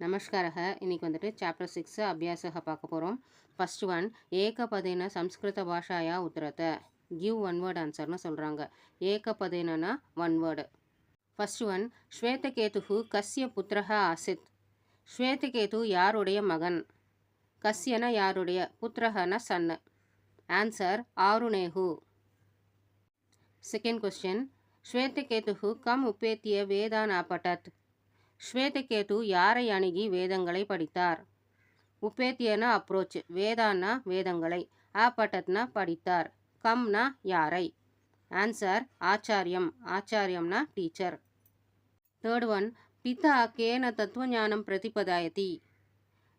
நமஸ்காரக. இன்னைக்கு வந்துட்டு சாப்டர் 6 அபியாசக பார்க்க போகிறோம். ஃபர்ஸ்ட் ஒன், ஏகபதேன சம்ஸ்கிருத பாஷாயா உத்தரத. கிவ் ஒன் வேர்ட் ஆன்சர்னு சொல்கிறாங்க. ஏகபதேனா one word. First one, Shvetaketu கஸ்ய புத்திரஹ ஆசித். ஸ்வேதகேது யாருடைய மகன்? கஸ்யன யாருடைய, புத்திரஹன சன்னு. ஆன்சர் ஆருணேஹு. செகண்ட் கொஸ்டின், ஸ்வேதகேது கம் உபேத்திய வேதான் ஆபட்டத். ஸ்வேதகேது யாரை அணுகி வேதங்களை படித்தார்? உபேத்தியனா அப்ரோச், வேதான்னா வேதங்களை, ஆபட்டத்னா படித்தார், கம்னா யாரை. ஆன்சர் ஆச்சாரியம். ஆச்சாரியம்னா டீச்சர். தேர்ட் ஒன், பிதா கேன தத்துவஞானம் பிரதிபதாயதி.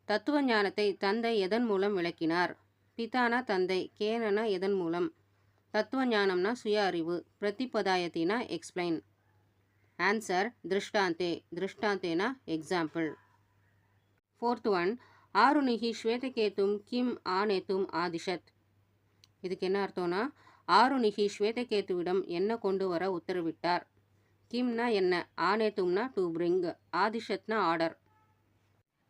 தத்துவஞானத்தை தந்தை எதன் மூலம் விளக்கினார்? பிதானா தந்தை, கேனனா எதன் மூலம், தத்துவஞானம்னா சுய அறிவு, பிரதிபதாயத்தினா எக்ஸ்பிளைன். ஆன்சர் திருஷ்டாந்தே. திருஷ்டாந்தேனா எக்ஸாம்பிள். ஃபோர்த் ஒன், ஆருணிகி ஸ்வேதகேதும் கிம் ஆனேத்தும் ஆதிஷத். இதுக்கு என்ன அர்த்தம்னா, ஆருணிகி ஸ்வேதகேதுவிடம் என்ன கொண்டு வர உத்தரவிட்டார். கிம்னா என்ன, ஆனேத்தும்னா டு பிரிங், ஆதிஷத்னா ஆர்டர்.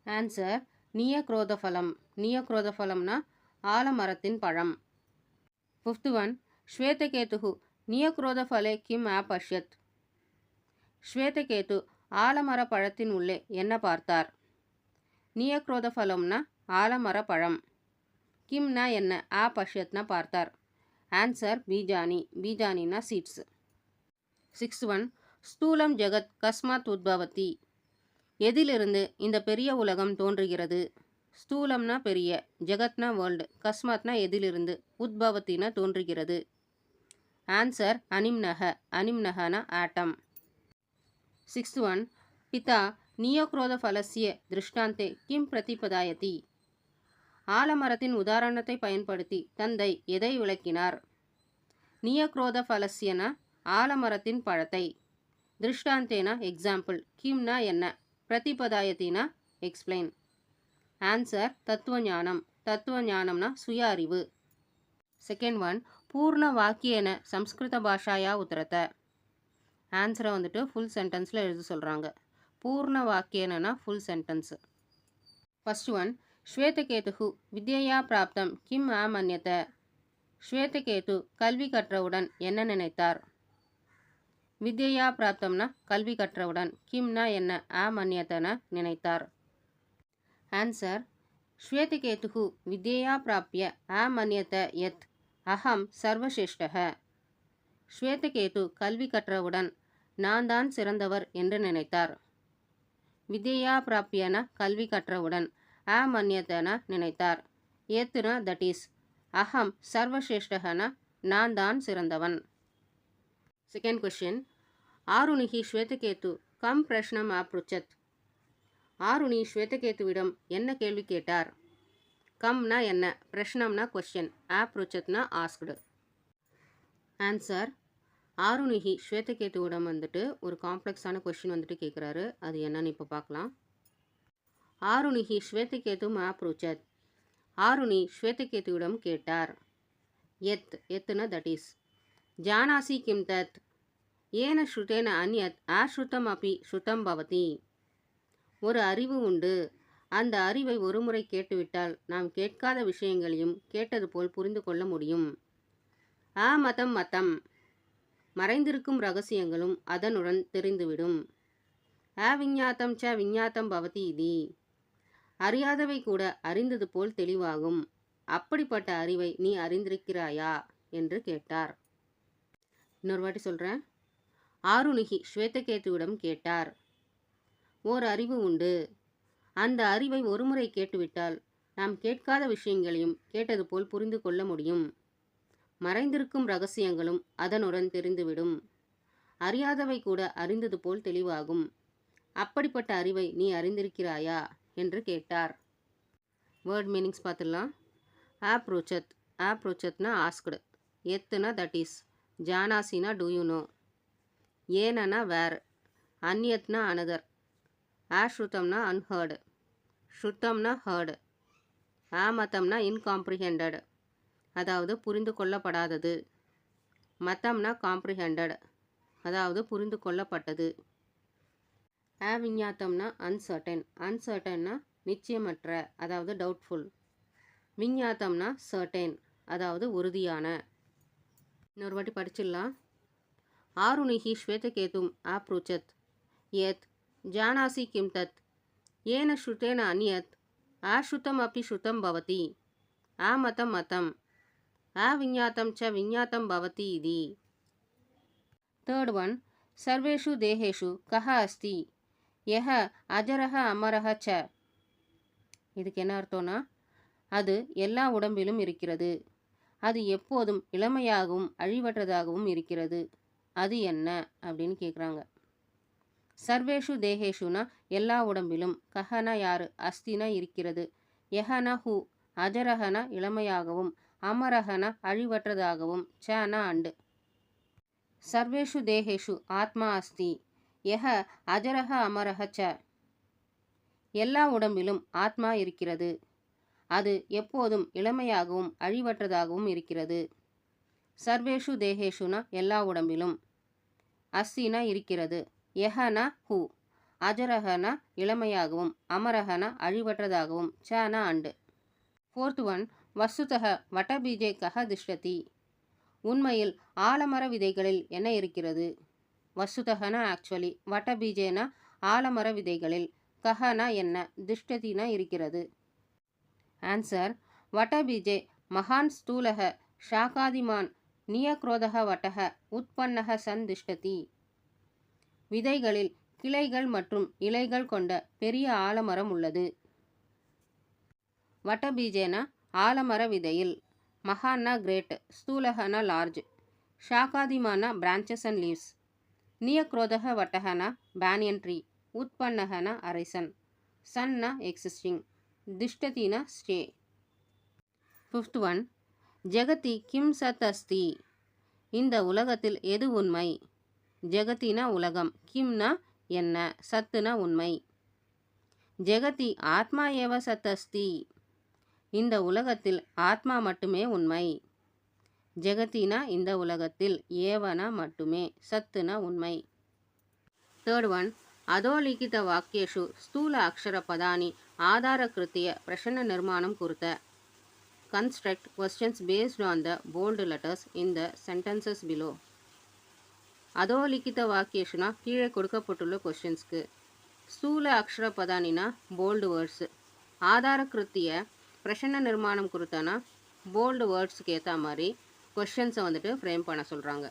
ஆன்சர் நியக்ரோதஃபலம். நியக்ரோதஃபலம்னா ஆலமரத்தின் பழம். ஃபிஃப்த் ஒன், ஸ்வேதகேது நியக்ரோதஃபலே கிம் ஆபஷ்யத். ஸ்வேதகேது ஆலமர பழத்தின் உள்ளே என்ன பார்த்தார்? நியக்ரோதஃபலம்னா ஆலமர பழம், கிம்னா என்ன, ஆபஷ்யத்னா பார்த்தார். ஆன்சர் பீஜானி. பீஜானினா சீட்ஸ். சிக்ஸ்த் ஒன், ஸ்தூலம் ஜெகத் கஸ்மாத் உத்பவதி. எதிலிருந்து இந்த பெரிய உலகம் தோன்றுகிறது? ஸ்தூலம்னா பெரிய, ஜெகத்னா வேர்ல்டு, கஸ்மாத்னா எதிலிருந்து, உத்பவத்தினா தோன்றுகிறது. ஆன்சர் அனிம்னக. அனிம்னகனா ஆட்டம். சிக்ஸ்த் ஒன், பிதா நியக்ரோதஃபலஸ்ய திருஷ்டாந்தே கிம் பிரதிபதாயதி. ஆலமரத்தின் உதாரணத்தை பயன்படுத்தி தந்தை எதை விளக்கினார்? நியக்ரோதஃபலஸ்யனா ஆலமரத்தின் பழத்தை, திருஷ்டாந்தேனா எக்ஸாம்பிள், கிம்னா என்ன, பிரதிபதாயத்தினா எக்ஸ்பிளைன். ஆன்சர் தத்துவஞானம். தத்துவஞானம்னா சுய அறிவு. செகண்ட் ஒன், பூர்ண வாக்கியன சம்ஸ்கிருத பாஷாயா உத்தரத. ஆன்சரை வந்துட்டு ஃபுல் சென்டென்ஸில் எழுத சொல்கிறாங்க. பூர்ண வாக்கியனா full sentence. First one, Shvetaketu வித்யா பிராப்தம் கிம் ஆமன்யத. ஸ்வேதகேது கல்வி கற்றவுடன் என்ன நினைத்தார்? வித்யா பிராப்தம்னா கல்வி கற்றவுடன், கிம்னா என்ன, ஆமன்யதன நினைத்தார். ஆன்சர் ஸ்வேதகேது வித்யா பிராப்ய ஆமன்யத யத் அகம் சர்வசிரேஷ்டக. ஸ்வேதகேது கல்வி கற்றவுடன் நான் தான் சிறந்தவர் என்று நினைத்தார். வித்யா பிராப்யன கல்வி கற்றவுடன், ஆமன்யதன நினைத்தார், ஏத்துனா தட் இஸ், அகம் சர்வசிரேஷ்டகன நான் தான் சிறந்தவன். செகண்ட் கொஸ்டின், ஆருணிகி ஸ்வேதகேது கம் பிரஷ்னம் ஆப்ருச்சத். ஆருணி ஸ்வேதகேதுவிடம் என்ன கேள்வி கேட்டார்? கம்னா என்ன, பிரஷ்னம்னா கொஸ்டின், ஆப்ருச்சத்னா ஆஸ்க்டு. ஆன்சர் ஆருணிகி ஸ்வேதகேதுவிடம் வந்துட்டு ஒரு காம்ப்ளெக்ஸான கொஸ்டின் வந்துட்டு கேட்குறாரு. அது என்னன்னு இப்போ பார்க்கலாம். ஆருணிகி ஸ்வேதகேது ஆப்ருச்சத். ஆருணி ஸ்வேதகேதுவிடம் கேட்டார். எத்துனா தட் இஸ். ஜானாசி கிம் தத். ஏன ஸ்ருதேன அந்யத் ஆஸ்ருதம் அபி ஸ்ருதம் பவதி. ஒரு அறிவு உண்டு, அந்த அறிவை ஒருமுறை கேட்டுவிட்டால் நாம் கேட்காத விஷயங்களையும் கேட்டது போல் புரிந்து கொள்ள முடியும். மதம் மதம், மறைந்திருக்கும் ரகசியங்களும் அதனுடன் தெரிந்துவிடும். விஞ்ஞாத்தம் ச விஞ்ஞாத்தம் பவதி இதி. அறியாதவை கூட அறிந்தது போல் தெளிவாகும். அப்படிப்பட்ட அறிவை நீ அறிந்திருக்கிறாயா என்று கேட்டார். இன்னொரு வாட்டி சொல்கிறேன். ஆருணிகி ஸ்வேதகேதுவிடம் கேட்டார். ஓர் அறிவு உண்டு, அந்த அறிவை ஒருமுறை கேட்டுவிட்டால் நாம் கேட்காத விஷயங்களையும் கேட்டது போல் புரிந்து கொள்ள முடியும். மறைந்திருக்கும் ரகசியங்களும் அதனுடன் தெரிந்துவிடும். அறியாதவை கூட அறிந்தது போல் தெளிவாகும். அப்படிப்பட்ட அறிவை நீ அறிந்திருக்கிறாயா என்று கேட்டார். வேர்ட் மீனிங்ஸ் பார்த்துடலாம். ஆப்ரோச்சத். ஆப்ரோச்சத்னா ஆஸ்க்டு. எத்துனா தட் இஸ். ஜானாசினா டூ யூ நோ. ஏனனா வேர். அந்யத்னா அனதர். ஆஸ்ருதம்னா அன்ஹர்டு. ஸ்ருத்தம்னா ஹர்டு. ஆமதம்னா இன்காம்ப்ரிஹெண்டட், அதாவது புரிந்து கொள்ளப்படாதது. மதம்னா காம்ப்ரிஹெண்டட், அதாவது புரிந்து கொள்ளப்பட்டது. விஞ்ஞாத்தம்னா அன்சர்டன், அன்சர்டன்னா நிச்சயமற்ற, அதாவது டவுட்ஃபுல். விஞ்ஞாத்தம்னா சர்டன், அதாவது உறுதியான. இன்னொரு வாட்டி படிச்சிடலாம். ஆருணிஹி ஸ்வேதகேதும் ஆப்ருச்சத் யத் ஜானாசி கிம் தத் ஏன ஸ்ருதேன அன்யத் ஆஸ்ருதம் அப்பி ஸ்ருதம் பவதி ஆமதம் மதம் விஞ்ஞாத்தம் ச விஞ்ஞாத்தம் பவதி இதி. தேர்ட் ஒன், சர்வேஷு தேகேஷு கஹ அஸ்தி யஹ அஜரஹ அமரஹ ச. இதுக்கு என்ன அர்த்தம்னா, அது எல்லா உடம்பிலும் இருக்கிறது, அது எப்போதும் இளமையாகவும் அழிவற்றதாகவும் இருக்கிறது, அது என்ன அப்படின்னு கேட்குறாங்க. சர்வேஷு தேகேஷுனா எல்லா உடம்பிலும், கஹனா யாரு, அஸ்தினா இருக்கிறது, யஹனா ஹூ, அஜரஹனா இளமையாகவும், அமரஹனா அழிவற்றதாகவும், சனா அண்டு. சர்வேஷு தேகேஷு ஆத்மா அஸ்தி யஹ அஜரஹ அமரஹ ச. எல்லா உடம்பிலும் ஆத்மா இருக்கிறது, அது எப்போதும் இளமையாகவும் அழிவற்றதாகவும் இருக்கிறது. சர்வேஷு தேகேஷுனா எல்லா உடம்பிலும், அஸ்தினா இருக்கிறது, யஹனா ஹூ, அஜரஹனா இளமையாகவும், அமரஹனா அழிவற்றதாகவும், சனா அண்டு. ஃபோர்த் ஒன், வஸ்துதக வட்டபீஜே கஹ திஷ்டதி. உண்மையில் ஆலமர விதைகளில் என்ன இருக்கிறது? வஸ்துதகனா ஆக்சுவலி, வட்டபீஜேனா ஆலமர விதைகளில், கஹனா என்ன, திஷ்டதினா இருக்கிறது. ஆன்சர், வட்டபீஜே மகான் ஸ்தூலக ஷாகாதிமான் நியக்ரோதக வட்டக உத்பன்னக சன் திஷ்டதி. விதைகளில் கிளைகள் மற்றும் இலைகள் கொண்ட பெரிய ஆலமரம் உள்ளது. வட்டபீஜேனா ஆலமர விதையில், மகான்னா கிரேட், ஸ்தூலகனா லார்ஜ், ஷாகாதிமானா பிரான்ச்சஸ் அண்ட் லீவ்ஸ், நியக்ரோதக வட்டகனா பேனியன் ட்ரீ, உத்பன்னகனா அரைசன், சன்னா எக்ஸிஸ்டிங், திஷ்டதினா ஸ்டே. ஃபிஃப்த் ஒன், ஜெகதி கிம் சத் அஸ்தி. இந்த உலகத்தில் எது உண்மை? ஜெகத்தினா உலகம், கிம்னா என்ன, சத்துனா உண்மை. ஜெகதி ஆத்மா ஏவ சத் அஸ்தி. இந்த உலகத்தில் ஆத்மா மட்டுமே உண்மை. ஜெகத்தினா இந்த உலகத்தில், ஏவனா மட்டுமே, சத்துனா உண்மை. தேர்ட் ஒன், அதோலிகித வாக்கியேஷு ஸ்தூல அக்ஷர பதானி ஆதாரகிருத்திய பிரசன்ன நிர்மாணம் குருத்த. Construct questions based on the bold letters in the sentences below. அதோலிகித வாக்கியேஷுனா கீழே கொடுக்கப்பட்டுள்ள கொஸ்டின்ஸ்க்கு. ஸ்தூல அக்ஷர பதானினா போல்டு வேர்ட்ஸ், ஆதாரகிருத்திய பிரசன்ன நிர்மாணம் கொடுத்தானா போல்டு வேர்ட்ஸுக்கு ஏற்ற மாதிரி கொஸ்டின்ஸை வந்துட்டு ஃப்ரேம் பண்ண சொல்கிறாங்க.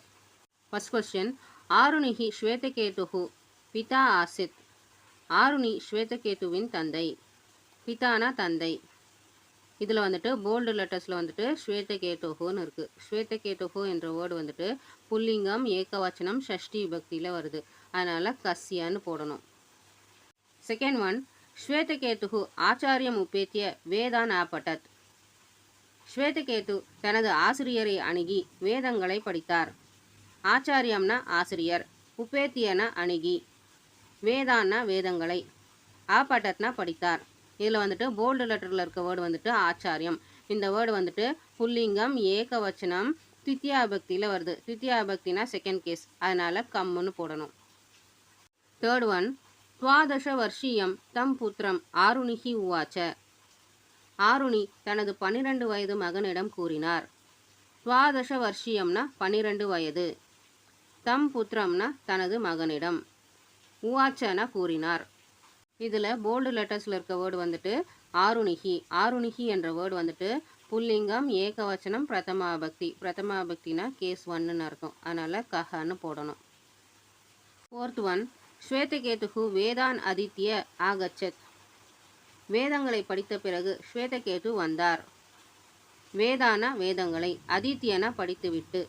ஃபர்ஸ்ட் கொஸ்டின், ஆருணிஹி ஸ்வேதகேதுஹு பிதா ஆசித். ஆருணி ஸ்வேதகேதுவின் தந்தை. பிதானா தந்தை. இதில் வந்துட்டு போல்டு லெட்டர்ஸில் வந்துட்டு ஸ்வேதகேதுஹுன்னு இருக்குது. ஸ்வேதகேதுஹு என்ற வேர்டு வந்துட்டு புல்லிங்கம், ஏகவச்சனம், ஷஷ்டி விபக்தியில் வருது, அதனால் கஸ்யான்னு போடணும். செகண்ட் ஒன், ஸ்வேதகேதுஹு ஆச்சாரியம் உபேத்திய வேதான் ஆபட்டத். ஸ்வேதகேது தனது ஆசிரியரை அணுகி வேதங்களை படித்தார். ஆச்சாரியம்னா ஆசிரியர், உபேத்தியனா அணுகி, வேதான்னா வேதங்களை, ஆபட்டத்னா படித்தார். இதில் வந்துட்டு போல்டு லெட்டரில் இருக்க வேர்டு வந்துட்டு ஆச்சாரியம். இந்த வேர்டு வந்துட்டு புல்லிங்கம், ஏகவச்சனம், தித்தியா விபக்தியில் வருது. தித்தியா விபக்தினா செகண்ட் கேஸ், அதனால் கம்முன்னு போடணும். தேர்ட் ஒன், துவாதச வர்ஷியம் தம் புத்திரம் ஆருணிஹி உவாச்ச. ஆருணி தனது 12 வயது மகனிடம் கூறினார். துவாதச வர்ஷியம்னா 12 வயது, தம் புத்திரம்னா தனது மகனிடம், உவாச்சனா கூறினார். இதில் போல்டு லெட்டர்ஸில் இருக்க வேர்டு வந்துட்டு ஆருணிஹி. ஆருணிஹி என்ற வேர்டு வந்துட்டு புல்லிங்கம், ஏகவச்சனம், பிரதமா விபக்தி. பிரதமா விபக்தினா கேஸ் 1ன்னு இருக்கும், அதனால் கஹன்னு போடணும். ஃபோர்த் ஒன், ஸ்வேதகேதுஹு வேதான் அதித்ய ஆகச்சத். வேதங்களை படித்த பிறகு ஸ்வேதகேது வந்தார். வேதானா வேதங்களை, அதித்யனா படித்துவிட்டு,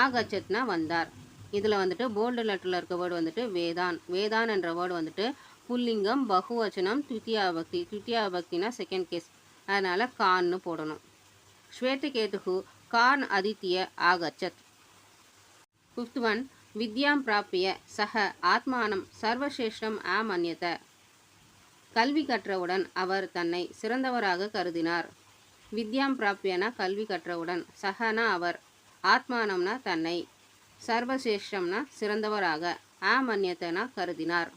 ஆகச்சத்னா வந்தார். இதில் வந்துட்டு போல்டு லெட்டரில் இருக்க வேர்டு வந்துட்டு வேதான். வேதான் என்ற வேர்டு வந்துட்டு புல்லிங்கம், பகுவச்சனம், துத்தியா விபக்தி. துத்தியா விபக்தினா செகண்ட் கேஸ், அதனால் கான்னு போடணும். ஸ்வேதகேதுஹு கான் அதித்ய ஆகச்சத். ஃபிஃப்த் ஒன், வித்யாம் பிராப்பிய சக ஆத்மானம் சர்வசேஷ்டம் ஆமன்யத. கல்வி கற்றவுடன் அவர் தன்னை சிறந்தவராக கருதினார். வித்யாம் பிராப்பியனா கல்வி கற்றவுடன், சகனா அவர், ஆத்மானம்னா தன்னை, சர்வசேஷ்டம்னா சிறந்தவராக, ஆமன்யத்தனா கருதினார்.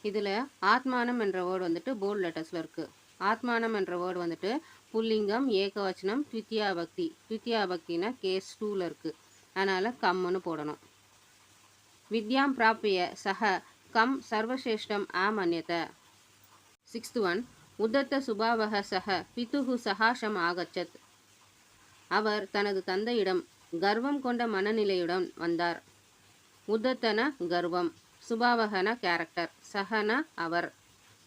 இதில் ஆத்மானம் என்ற வேர்டு வந்துட்டு போல்ட் லெட்டர்ஸில் இருக்குது. ஆத்மானம் என்ற வேர்டு வந்துட்டு புல்லிங்கம், ஏகவச்சனம், த்வித்தியா பக்தி. த்வித்தியா பக்தினா கேஸ் 2ல் இருக்குது, அதனால் கம்முன்னு போடணும். வித்யாம் பிராப்பிய சக கம் சர்வசிரேஷ்டம் ஆமன்யத. 6th one உத்தத்த சுபாவக சக பிதுகு சகாஷம் ஆகச்சத். அவர் தனது தந்தையிடம் கர்வம் கொண்ட மனநிலையுடன் வந்தார். உத்தத்தன கர்வம், சுபாவகன கேரக்டர், சகன அவர்,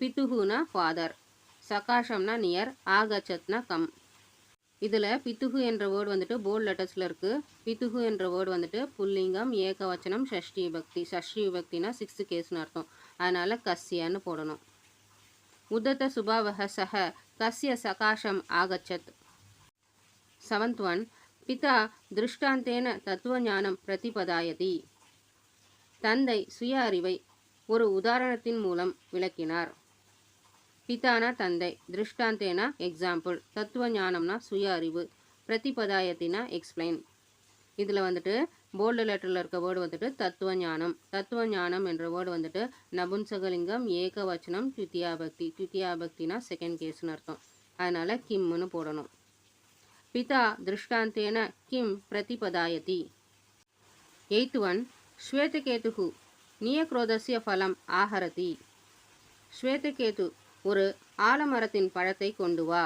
பித்துகுனா ஃபாதர், சகாஷம்னா நியர், ஆகச்சத்னா கம். இதில் பித்துகு என்ற வேர்டு வந்துட்டு போல்ட் லெட்டர்ஸில் இருக்குது. பித்துகு என்ற வேர்டு வந்துட்டு புல்லிங்கம், ஏகவச்சனம், ஷஷ்டி விபக்தி. ஷஷ்டி விபக்தினா 6th கேஸ்னு அர்த்தம், அதனால் கஸ்யன்னு போடணும். உத்தத்த சுபாவக சக கஸ்ய சகாஷம் ஆகச்சத். 7th one பிதா திருஷ்டாந்தேன தத்துவஞானம் பிரதிபதாயதி. தந்தை சுய அறிவை ஒரு உதாரணத்தின் மூலம் விளக்கினார். பிதானா தந்தை, திருஷ்டாந்தேனா எக்ஸாம்பிள், தத்துவ ஞானம்னா சுய அறிவு, பிரதிபதாயத்தினா எக்ஸ்பிளைன். இதில் வந்துட்டு போல்டு லெட்டரில் இருக்க வேர்டு வந்துட்டு தத்துவ ஞானம். தத்துவ ஞானம் என்ற வேர்டு வந்துட்டு நபுன்சகலிங்கம், ஏகவச்சனம், த்வித்தியா பக்தி. த்வித்தியா பக்தினா 2nd கேஸ்னு அர்த்தம், அதனால் கிம்னு போடணும். பிதா திருஷ்டாந்தேன கிம் பிரதிபதாயதி. 8th one Shvetaketu நியக்ரோதஸ்ய ஃபலம் ஆஹரதி. ஸ்வேதகேது ஒரு ஆலமரத்தின் பழத்தை கொண்டு வா.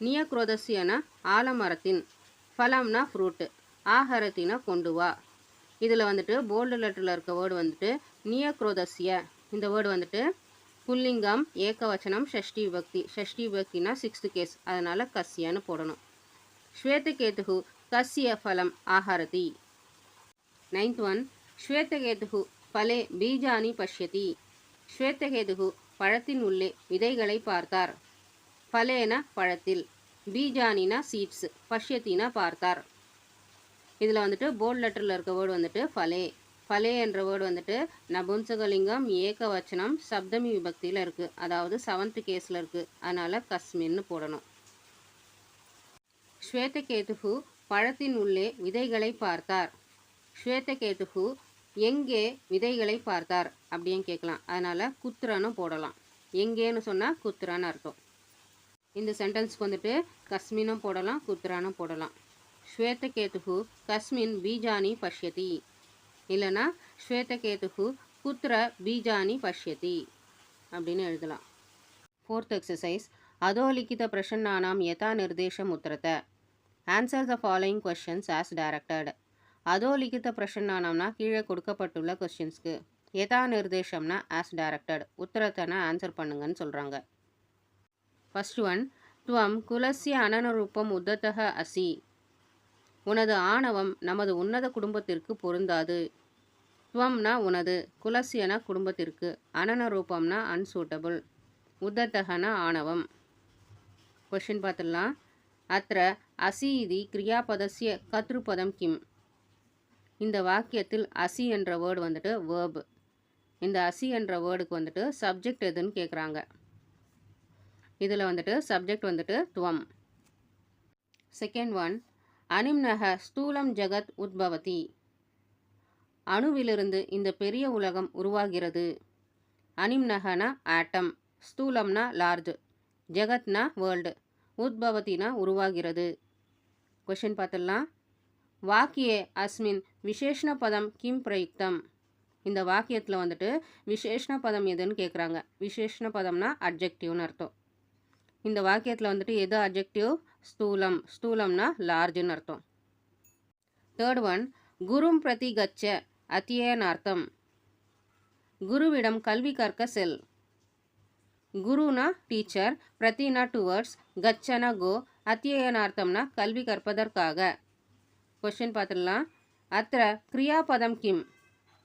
நியக்ரோதஸ்யனா ஆலமரத்தின், ஃபலம்னா ஃப்ரூட்டு, ஆஹரத்தினா கொண்டு வா. இதில் வந்துட்டு போல்டு லெட்டரில் இருக்க வேர்டு வந்துட்டு நியக்ரோதஸ்ய. இந்த வேர்டு வந்துட்டு புல்லிங்கம், ஏகவச்சனம், ஷஷ்டி விபக்தி. ஷஷ்டி விபக்தினா 6th கேஸ், அதனால் கஸ்யன்னு போடணும். ஸ்வேதகேது கஸ்ய ஃபலம் ஆஹரதி. 9th one ஸ்வேதகேது பலே பீஜானி பஷ்யதி. ஸ்வேதகேது பழத்தின் உள்ளே விதைகளை பார்த்தார். பலேன பழத்தில், பீஜானினா சீட்ஸ், பஷ்யத்தினா பார்த்தார். இதில் வந்துட்டு போல்ட் லெட்டரில் இருக்க வேர்டு வந்துட்டு ஃபலே. ஃபலே என்ற வேர்டு வந்துட்டு நபுன்சகலிங்கம், ஏகவச்சனம், சப்தமி விபக்தியில் இருக்குது, அதாவது 7th கேஸில் இருக்குது, அதனால் கஸ்மின்னு போடணும். ஸ்வேதகேது பழத்தின் உள்ளே விதைகளை பார்த்தார். ஸ்வேதகேது எங்கே விதைகளை பார்த்தார் அப்படின்னு கேட்கலாம், அதனால் குத்ரன்னு போடலாம். எங்கேன்னு சொன்னால் குத்ரான்னு அர்த்தம். இந்த சென்டென்ஸ்க்கு வந்துட்டு கஸ்மினும் போடலாம், குத்ரானும் போடலாம். ஸ்வேதகேது கஸ்மின் பீஜானி பஷ்யதி, இல்லைனா ஸ்வேதகேது குத்ர பீஜானி பஷ்யதி அப்படின்னு எழுதலாம். 4th exercise அதோலிக்கித பிரசன்னானாம் யதா நிர்தேசம் உத்தரத. Answer the following questions as directed. அதோலிக்கித பிரசன்னானாம்னா கீழே கொடுக்கப்பட்டுள்ள கொஸ்டின்ஸ்க்கு, யதா நிர்தேசம்னா ஆஸ் டைரக்டட், உத்தரத்தனை ஆன்சர் பண்ணுங்கன்னு சொல்கிறாங்க. ஃபர்ஸ்ட் ஒன் துவம் குலசிய அனனுரூபம் உத்தத்தக அசி. உனது ஆணவம் நமது உன்னத குடும்பத்திற்கு பொருந்தாது. துவம்னா உனது, குலசியனா குடும்பத்திற்கு, அனனரூபம்னா அன்சூட்டபிள், உத்தத்தகனா ஆணவம். கொஷின் பார்த்துடலாம். அத்திர அசி இது கிரியாபதஸ்ய கத்ருபதம் கிம். இந்த வாக்கியத்தில் அசி என்ற வேர்டு வந்துட்டு வேர்பு. இந்த அசி என்ற வேர்டுக்கு வந்துட்டு சப்ஜெக்ட் எதுன்னு கேட்குறாங்க. இதில் வந்துட்டு சப்ஜெக்ட் வந்துட்டு துவம். செகண்ட் ஒன் அனிம்னக ஸ்தூலம் ஜகத் உத்பவதி. அணுவிலிருந்து இந்த பெரிய உலகம் உருவாகிறது. அனிம்னகனா ஆட்டம், ஸ்தூலம்னா லார்ஜ், ஜகத்னா வேர்ல்டு, உத்பவத்தினா உருவாகிறது. கொஷின் பார்த்துடலாம். வாக்கியே அஸ்மின் விசேஷண பதம் கிம் பிரயுக்தம். இந்த வாக்கியத்தில் வந்துட்டு விசேஷண பதம் எதுன்னு கேட்குறாங்க. விசேஷண பதம்னா அட்ஜெக்டிவ்னு அர்த்தம். இந்த வாக்கியத்தில் வந்துட்டு எது அட்ஜெக்டிவ்? ஸ்தூலம். ஸ்தூலம்னா லார்ஜுன்னு அர்த்தம். தேர்ட் ஒன் குரும் பிரதி கச்ச அத்தியனார்த்தம். குருவிடம் கல்வி கற்க செல். குருனா டீச்சர், பிரதினா டுவர்ட்ஸ், கச்சனா கோ, அத்தியனார்த்தம்னா கல்வி கற்பதற்காக. கொஸ்டின் பார்த்துடலாம். அத்திர கிரியாபதம் கிம்.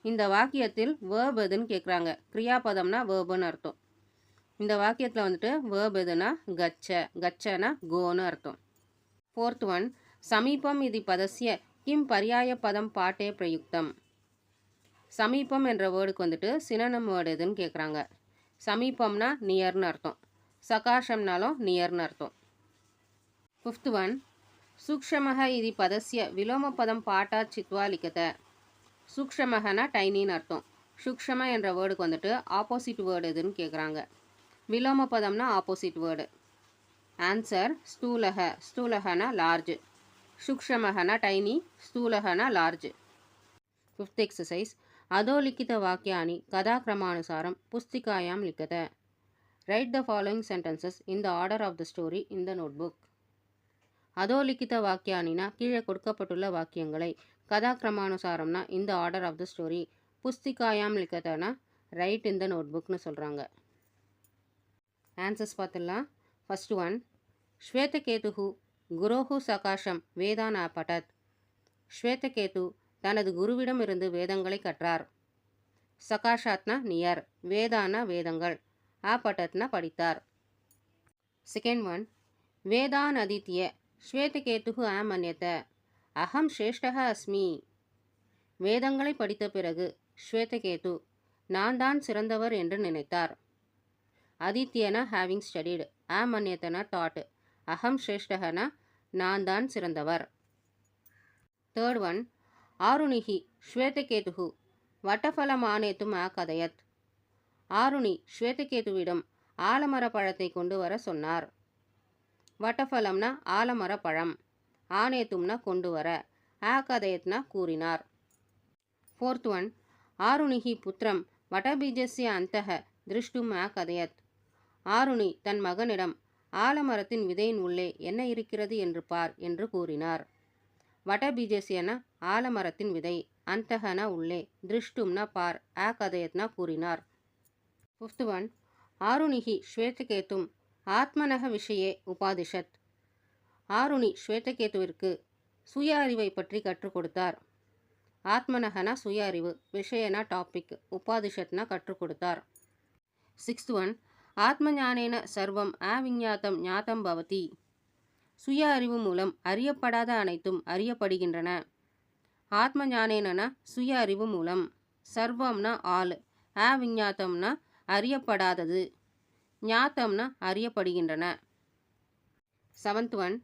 இந்த வாக்கியத்தில் வேர்ப் எதுன்னு கேட்குறாங்க. கிரியாபதம்னா வேர்புன்னு அர்த்தம். இந்த வாக்கியத்தில் வந்துட்டு வேர்ப் எதுனா கச்ச, கச்சனா கோன்னு அர்த்தம். ஃபோர்த் ஒன் சமீபம் இது பதஸ்ய கிம் பர்யாய பதம் பாட்டே பிரயுக்தம். சமீபம் என்ற வேர்டுக்கு வந்துட்டு சினோனிம் வேர்டு எதுன்னு கேட்குறாங்க. சமீபம்னா நியர்னு அர்த்தம், சகாஷம்னாலும் நியர்னு அர்த்தம். ஃபிஃப்த் ஒன் சூக்ஷமஹ இது பதஸ்ய விலோம பதம் பாட்டா சித்வா லிக்கத. சூக்ஷமஹனா டைனின்னு அர்த்தம், சூக்ஷம என்ற வேர்டுக்கு வந்துட்டு ஆப்போசிட் வேர்டு எதுன்னு கேட்குறாங்க. விலோம பதம்னா ஆப்போசிட் வேர்டு. ஆன்சர் ஸ்தூலக. ஸ்தூலகனா லார்ஜ், சூக்ஷமகனா டைனி, ஸ்தூலகனா லார்ஜ். 5th exercise. अधोलिखित वाक्यानि कथाक्रमानुसारं पुस्तिकायां लिखत. Write the following sentences in the order of the story in the notebook. அதோலிக்கித வாக்கியானினா கீழே கொடுக்கப்பட்டுள்ள வாக்கியங்களை, கதாக்கிரமானுசாரம்னா இந்த ஆர்டர் ஆஃப் த ஸ்டோரி, புஸ்திகாயாம் லிக்கத்தனா ரைட் இன் த நோட்புக்னு சொல்கிறாங்க. ஆன்சர்ஸ் பார்த்துடலாம். ஃபர்ஸ்ட் ஒன், ஸ்வேதகேது குரோஹு சகாஷம் வேதான் பட்டத். ஸ்வேதகேது தனது குருவிடம் இருந்து வேதங்களை கற்றார். சகாஷாத்னா நியர், வேதானா வேதங்கள், பட்டத்னா படித்தார். செகண்ட் ஒன், வேதான் அதித்ய ஸ்வேதகேது ஆமன்யத அகம் ஸ்ரேஷ்டக அஸ்மி. வேதங்களை படித்த பிறகு ஸ்வேதகேது நான் தான் சிறந்தவர் என்று நினைத்தார். அதித்யனா ஹேவிங் ஸ்டடிடு, ஆமன்யதனா தாட், அகம் ஸ்ரேஷ்டகனா நான் தான் சிறந்தவர். தேர்ட் ஒன், ஆருணிஹி ஸ்வேதகேது வட்டஃபலம் ஆனேத்தும் கதையத். ஆருணி ஸ்வேதகேதுவிடம் ஆலமர பழத்தை கொண்டு வர சொன்னார். வட்டஃபலம்னா ஆலமர பழம், ஆனேத்தும்னா கொண்டு வர, கதையத்னா கூறினார். Fourth one, ஆருணிஹி புத்திரம் வடபீஜஸ்ய அந்தக திருஷ்டும் கதையத். ஆருணி தன் மகனிடம் ஆலமரத்தின் விதையின் உள்ளே என்ன இருக்கிறது என்று பார் என்று கூறினார். வடபீஜஸ்யனா ஆலமரத்தின் விதை, அந்தகனா உள்ளே, திருஷ்டும்னா பார், கதையத்னா கூறினார். Fifth one, ஆருணிஹி ஸ்வேதகேதும் ஆத்மனக விஷயே உபாதிஷத். ஆருணி ஸ்வேதகேதுவிற்கு சுய அறிவை பற்றி கற்றுக் கொடுத்தார். ஆத்மனகனா சுய அறிவு, விஷயனா டாபிக், உபாதிஷத்னா கற்றுக் கொடுத்தார். சிக்ஸ்த் ஒன், ஆத்ம ஞானேன சர்வம் விஞ்ஞாத்தம் ஞாத்தம் பவதி. சுய அறிவு மூலம் அறியப்படாத அனைத்தும் அறியப்படுகின்றன. ஆத்ம ஞானேனா சுய அறிவு மூலம், சர்வம்னா ஆல், விஞ்ஞாத்தம்னா அறியப்படாதது, ஞாத்தம்னா அறியப்படுகின்றன. செவன்த் ஒன்,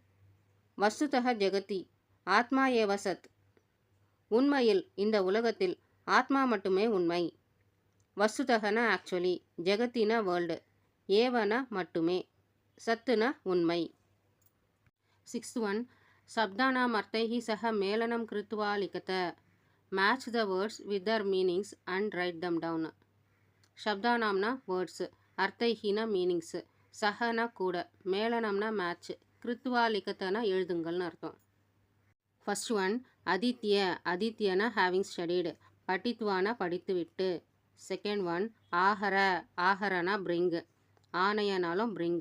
வஸ்துதக ஜெகதி ஆத்மா ஏவ சத். உண்மையில் இந்த உலகத்தில் ஆத்மா மட்டுமே உண்மை. வஸ்துதகனா ஆக்சுவலி, ஜெகத்தினா வேர்ல்டு, ஏவனா மட்டுமே, சத்துனா உண்மை. சிக்ஸ்த் ஒன், சப்தானாம் அர்த்தைஹி சக மேலனம் கிருத்வா லிகத. Match the words with their meanings and write them down. சப்தானாம்னா வேர்ட்ஸு, அர்த்தைஹினா மீனிங்ஸு, சகனா கூட, மேலனம்னா மேட்ச், கிருத்வா லிகத்தனா எழுதுங்கள்னு அர்த்தம். ஃபர்ஸ்ட் ஒன், அதித்ய அதித்யனா ஹேவிங் ஸ்டடீடு, படித்வானா படித்துவிட்டு. செகண்ட் ஒன், ஆஹர ஆஹரனா பிரிங், ஆணையனாலும் பிரிங்.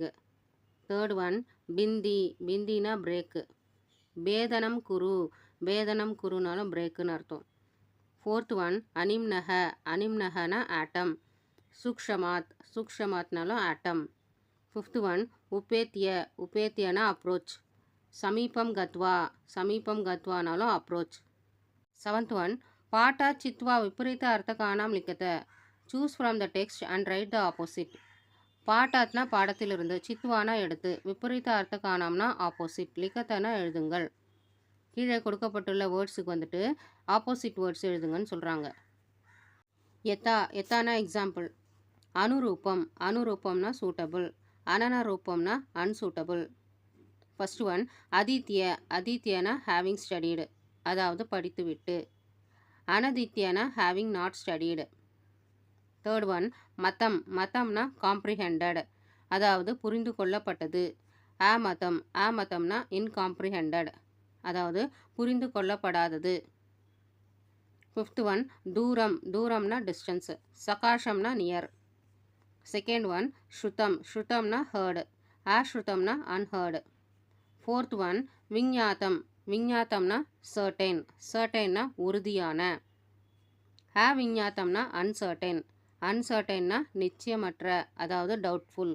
தேர்ட் ஒன், பிந்தி பிந்தினா பிரேக்கு, பேதனம் குரு பேதனம் குருனாலும் பிரேக்குன்னு அர்த்தம். ஃபோர்த் ஒன், அனிம்னக அனிம்னகனா ஆட்டம், சூக்ஷமாத் சூக்ஷமாத்னாலும் ஆட்டம். ஃபிஃப்த் ஒன், உபேத்திய உபேத்தியனா அப்ரோச், சமீபம் கத்வா சமீபம் கத்வானாலும் அப்ரோச். செவன்த் ஒன், பாட்டா சித்வா விபரீத அர்த்தகானாம் லிக்கத. Choose from the text and write the opposite. பாட்டாத்னா பாடத்திலிருந்து, சித்வானா எடுத்து, விபரீத அர்த்தகானாம்னா ஆப்போசிட், லிக்கத்தனா எழுதுங்கள். கீழே கொடுக்கப்பட்டுள்ள வேர்ட்ஸுக்கு வந்துட்டு ஆப்போசிட் வேர்ட்ஸ் எழுதுங்கன்னு சொல்கிறாங்க. எத்தானா எக்ஸாம்பிள். அனுரூபம் அனுரூபம்னா சூட்டபிள், அனனரூபம்னா அன்சூட்டபிள். ஃபர்ஸ்ட் ஒன், அதித்ய அதித்யனா ஹேவிங் ஸ்டடீடு, அதாவது படித்துவிட்டு. அனதித்யனா having not studied. Third one, மதம் மதம்னா காம்ப்ரிஹெண்டட், அதாவது புரிந்து கொள்ளப்பட்டது. மதம்னா இன்காம்ப்ரிஹெண்டட், அதாவது புரிந்து கொள்ளப்படாதது. ஃபிஃப்த் ஒன், தூரம் தூரம்னா டிஸ்டன்ஸ், சகாஷம்னா நியர். செகண்ட் ஒன், ஸ்ருதம் ஸ்ருதம்னா ஹர்டு, ஸ்ருதம்னா அன்ஹர்டு. ஃபோர்த் ஒன், விஞ்ஞாத்தம் விஞ்ஞாத்தம்னா சர்டைன் சர்டைன்னா உறுதியான. விஞ்ஞாத்தம்னா அன்சர்டைன் அன்சர்டைன்னா நிச்சயமற்ற, அதாவது டவுட்ஃபுல்.